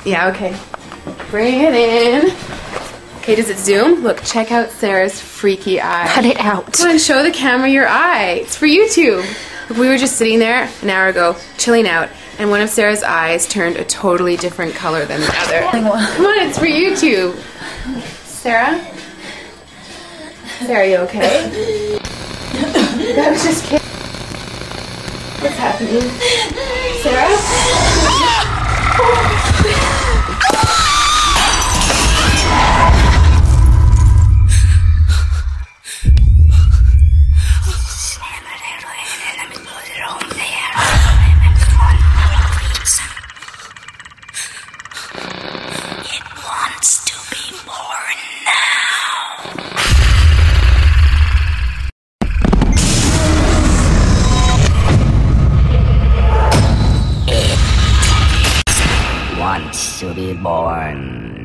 Yeah, okay. Bring it in. Okay, does it zoom? Look, check out Sarah's freaky eye. Cut it out. Come on, show the camera your eye. It's for YouTube. Look, we were just sitting there an hour ago, chilling out, and one of Sarah's eyes turned a totally different color than the other. Come on, it's for YouTube. Sarah? Sarah, you okay? That was just kidding. What's happening? Sarah? Wants to be born